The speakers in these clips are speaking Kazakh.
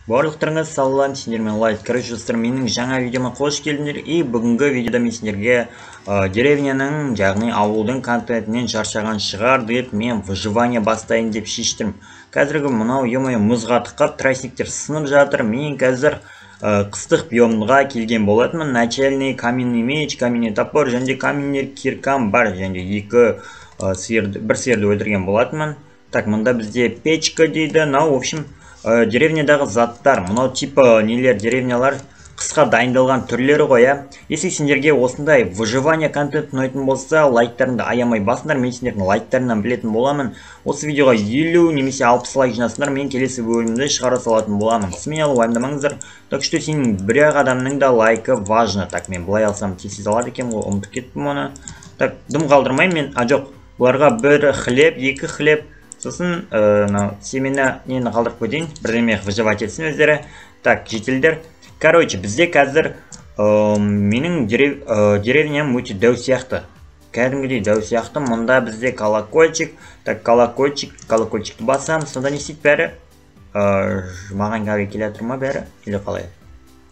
Барлықтарыңыз салам, сендермен лайк. Короче, достар, менің жаңа видеома қош келдіңдер. И бүгінгі видеода мен сендерге деревняның, яғни ауылдың контентінен шаршаған шығар деп мен выживание бастайын деп шештім. Қазіргі мынау мұзға тықап, тростниктер сынып жатыр. Мен қазір қыстық биомға келген болатынмын. Начальный каменный меч, каменный топор, және каменный киркам бар, және бір сиырды өлтірген болатынмын. Так, мында бізде печка дейді. В общем, деревнядағы заттар, мынау типа нелер, деревнялар қысқа дайындалған түрлері ғой, иә. Если сендерге осындай выживание контент ұнайтын болса, лайктарыңды аямай басыңдар, мен сендердің лайктарынан білетін боламын. Осы видеоға 50 немесе 60 лайк жинасыңдар, мен келесі бөлімді шығара салатын боламын. Смело уайымдамаңыздар. Так что сенің бір-ақ адамның да лайкі важно. Так, мен былай алсам тез алады екен ғой, ұмытып кеттім оны. Так, дым қалдырмай мен, жоқ, бұларға бір хлеб, екі хлеб, сосын семені нені қалдырып көтейін, бірдеме выживать етсін өздері. Так, жетелдер. Короче, бізде қазір менің деревням өте дәу сияқты. Кәдімгідей дәу сияқты. Мұнда бізде колокольчик. Так, колокольчикті басам. Сонда не істейді бәрі? Маған кәге келе тұрма бәрі? Или қалай?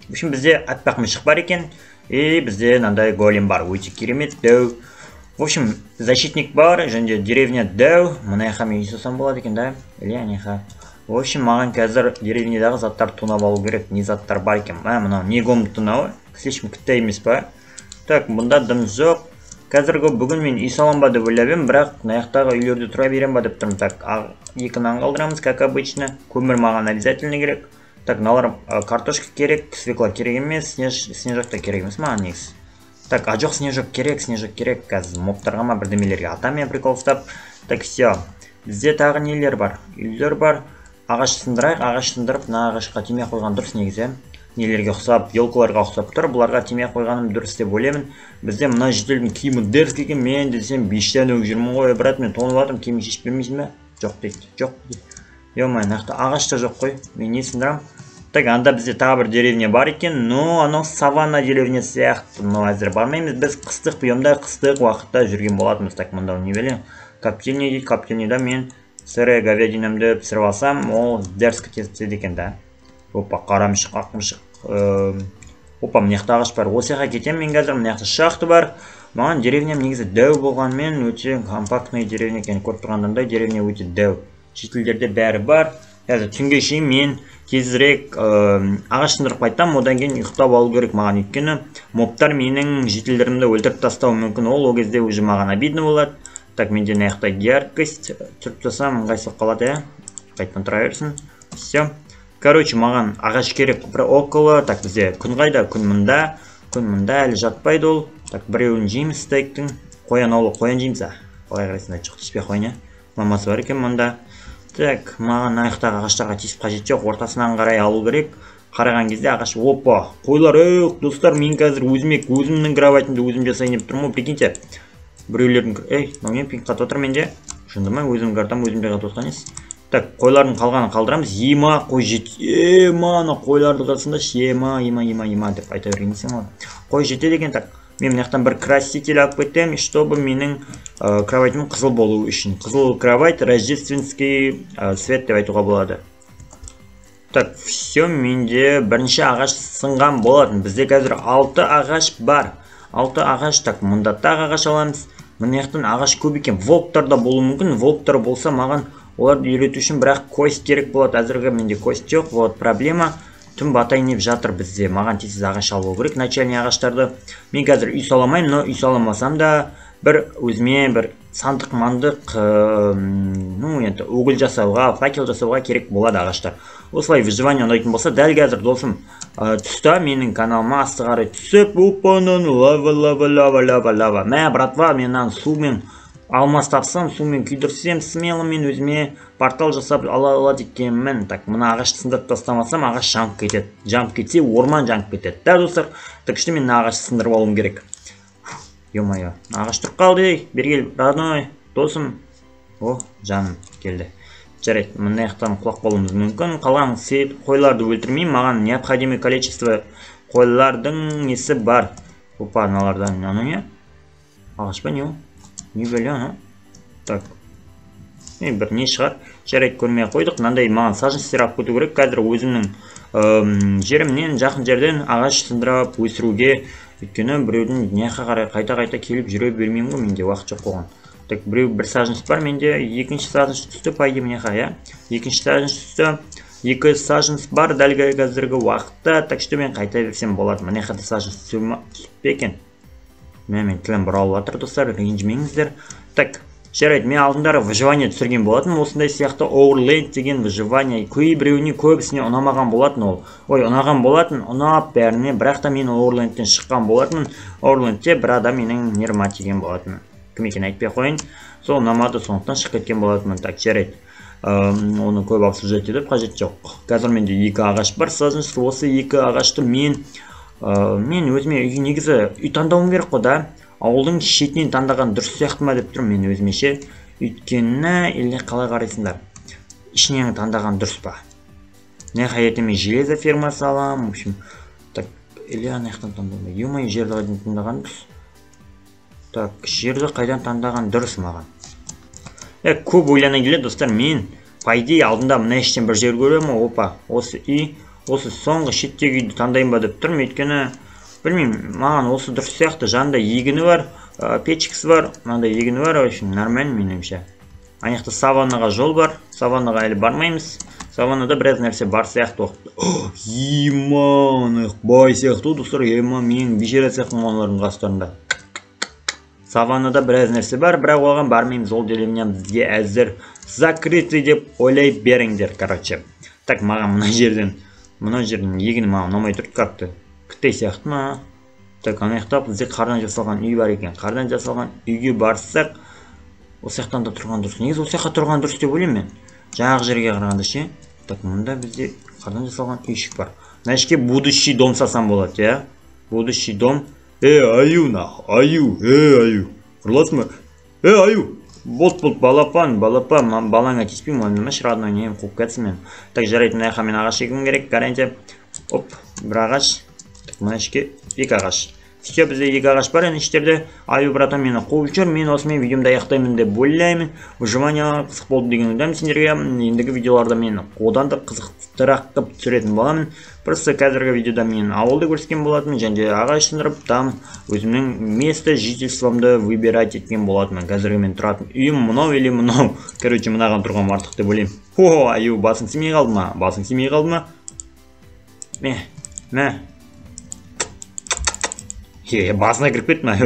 В общем, бізде аппақ мышық бар екен. И бізде мынандай голем бар. Өте керемет, дәу. В общем, защитник бар, және деревня дәу. Мұнайға мен үйсосам болады екен, да? Или анеға. В общем, маған қазір деревнядағы заттар тонап алу керек. Не заттар бар екен? Мынау не комната тонауы? Слишком кітті емес па? Так, бұнда дым жоқ. Қазіргі бүгін мен үй салам ба деп ойлап, бірақ наяқтағы үйлерді тұра берем ба деп тұрмын. Так, екі нан қалдырамыз, как обычно. Көмір маған обязательно керек. Так, налар картошка керек, свекла керек емес, снежок та керек емес маған негізі. Так, жоқ, снежок керек. Қазір моптарға ма бірдемелерге атамен прикол ұстап. Так, все. Бізде тағы нелер бар? Үйлер бар. Ағаш сындырайық, ағаш сындырып, ағашқа тимей қойған дұрыс негізі. Нелерге ұқсап, елкаларға ұқсап тұр. Бұларға тимей қойғаным дұрыс деп ойлаймын. Бізде мына жетелдің киімі дерзкий екен. Мен десем 5-тен өк жүрмін ғой, брат, мен тонып жатырмын, киімін шешіп бермейсің бе? Жоқ дейді. Жоқ дейді. Ё-май, нақты ағаш та жоқ қой. Мен не сындырам? Так, анда бізде тағы бір деревня бар екен. Но анау саванна деревня сияқты. Но әзір бармаймыз. Біз қыстық биомда, қыстық уақытта жүрген болатынбыз. Так, мында не белем? Коптильня дейді. Коптильняда мен сыры говядинамды пісіріп алсам, ол дерзкі тезді екен, да. Опа, қарамышық, ақмышық. Опа, мынаяқта ағаш бар. Осы жаққа кетем мен қазір. Мынаяқта шахта бар. Маған деревням негізі дәу болғанмен өте компактный деревня екен. Көріп тұрғандағыдай деревня өте дәу. Шетелдерде бәрі бар. Қазір түнге шейін мен тезірек ағаш сындырып қайтам, одан кейін ұйықтап алу керек маған, өйткені мобтар менің жетелдерімді өлтіріп тастауы мүмкін. Ол кезде уже маған обидно болады. Так, менде наяқта яркость түріп тастасам, ыңғайсыз қалады, қайтадан тұра берсін. Все. Короче, маған ағаш керек бір около. Так, бізде күн қайда? Күн мұнда әлі жатпайды ол. Так, біреуін жейміз стейктің. Қоян аулы, қоян жейміз, қалай қарайсың, жоқ тиіспей қойын, мамасы бар екен мұнда. Так, маған аяқтағы ағаштарға тиісіп қажет жоқ, ортасынан қарай алу керек. Қараған кезде ағаш, опа, қойлар, достар, мен қазір өзімнің кроватімді өзім жасайын деп тұрмын, прикиньте. Біреулердің, мен пинг қатып отыр менде. Шынды ма, өзім картам, өзімде қатып отқан ес. Так, қойлардың қалғанын қалдырамыз. Ема, қой жет. Ана қойларды қасында ема деп айта берген десем ғой. Қой жетеді екен. Так, мен мынаяқтан бір краситель алып кетем, чтобы менің кроватьім қызыл болу үшін. Қызыл кровать, рождественский свет деп айтуға болады. Так, все, менде бірінші ағаш сынған болатын. Бізде қазір 6 ағаш бар. 6 ағаш, так, мұнда тағы ағаш аламыз. Мынаяқтан ағаш көп екен. Волктар да болуы мүмкін. Волктар болса маған оларды үйрету үшін бірақ кость керек болады. Әзірге менде кость жоқ. Вот проблема. Түн батайын деп жатыр бізде. Маған тез ағаш алу керек. Начальный ағаштарды. Мен қазір үй саламаймын, но үй саламасам да бір өзіме бір сандық мандық, угол жасауға, факел жасауға керек болады ағаштар. Осылай выживание ұнайтын болса, дәл қазір досым тұста менің каналыма асты қарай түсіп, опанын лава. Мә, братва, менен сумен алмас тапсам, сумен күйдірсем, смело мен өзіме портал жасап алады екенмін. Так, мына ағашты сындырып тастамасам, ағаш жанып кетеді. Жанып кетсе, орман жанып кетеді. Да, достар, так что мен ағашты сындырып алуым керек. Ё-моё, ағаш тұрып қалды, бергел, родной, досым. О, жаным келді. Жарайды, мынаяқтан құлақ болуымыз мүмкін. Қалған қойларды өлтірмеймін, маған необходимый количество қойлардың несі бар. Опа, аналардан, не? Ағаш па не? Не бөлі, ана? Так. бір не шығар, жарайды көрмей қойдық. Мынандай маған саженстер алып кету керек. Қазір өзімнің жерімнен жақын жерден ағаш сындырып өсіруге, өйткені біреудің неқа қарай қайта келіп жүре бермеймін ғой, менде уақыт жоқ қойған. Так, біреу бір саженс бар, менде екінші саженс түсті, пайда неқа, иә? Екінші саженс түсті, екі саженс бар дәл қазіргі уақытта, так что мен қайта берсем болады. Міне қайта саженс түсіп екен. Мен тілім бұралып жатыр, достар, ренжімеңіздер. Так, жарайды, мен алдындары выживание түсірген болатын, осындай сияқты Overland деген выживание көбісіне ұнамаған болатын ол. Ұнаған болатын, ұнап бәріне, бірақ та мен Overlandтен шыққан болатын. Overlandте бір адам менің нерма тиген болатын. Кім екен айтпай қойын. Сол ұнамады, сондықтан шығып кеткен болатынмын. Так, жарайды. Оны көп обсуждать етіп қажет жоқ. Қазір менде екі ағаш бар, саженс. Осы екі ағашты мен өзіме негізі үй таңдауым керек қой да. Ауылдың шетінен таңдаған дұрыс сияқты ма деп тұрмын мен өзімеше. Өйткені или қалай қарайсыңдар? Ішінен таңдаған дұрыс па? Не қайет мен железо ферма салам, в общем. Так, или анаяқтан таңдауым. Емай жерді қайдан таңдаған дұрыс. Так, жерді қайдан таңдаған дұрыс маған. Көп ойлана келе, достар, мен пайдей алдында мына іштен бір жер көремін, опа, осы үй, осы соңғы шеттегі үйді таңдайын ба деп тұрмын, өйткені білмеймін, маған осы дұрыс сияқты. Жанында егіні бар, печкісі бар, мынандай егіні бар, общем, нормально меніңше. Аяқта саваннаға жол бар, саваннаға әлі бармаймыз. Саваннада біраз нәрсе бар сияқты оқты. Еман, бай сияқты, достар, мен бешера сияқты олардың қастарында. Саваннада біраз нәрсе бар, бірақ оған бармаймыз, ол деревня бізге әзір закрытый деп ойлай беріңдер, короче. Так, маған мына жерден егіні маған ұнамай тұрды как-то. Күттей сияқты ма? Так, анаяқта бізде қардан жасалған үй бар екен. Қардан жасалған үйге барсақ, осы жақтан да тұрған дұрыс. Негізі осы жаққа тұрған дұрыс деп ойлаймын мен. Жаңағы жерге қарағанда ше. Так, мұнда бізде қардан жасалған үйшік бар. Мына ішке будущий дом салсам болады, иә? Будущий дом. Аю нахуй, аю. Құрыласың ба? Аю. Болт, балапан, балаңа теспеймін, оны родной нем қуып кетсін мен. Так, жарайды, мына жаққа мен ағаш егім керек, гарантия. Оп, бір ағаш. Мына ішке екі ағаш. Все, бізде екі ағаш бар, енді іштерде. Аю, братан, мені қуып жүр, мен осымен видеомды аяқтаймын деп ойлаймын. Выживание қызық болды деген ойдамын сендерге. Ендігі видеоларда мен одан да қызықтырақ қып түсіретін боламын. Просто қазіргі видеода мен ауылды көрсеткен болатынмын, және ағаш сындырып, там өзімнің место жительствомды выбирать еткен болатынмын. Қазіргі мен тұратын үйім мынау или мынау. Короче, мынаған тұрған артық деп ойлаймын. О, аю, басың семей қалды ма? Басына кіріп кетті ма?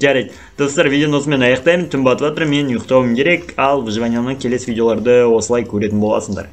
Жарайды, достар, видеоны осымен аяқтаймын. Түн батып жатыр, мен ұйықтауым керек, ал выживаниямның келесі видеоларды осылай көретін боласыңдар.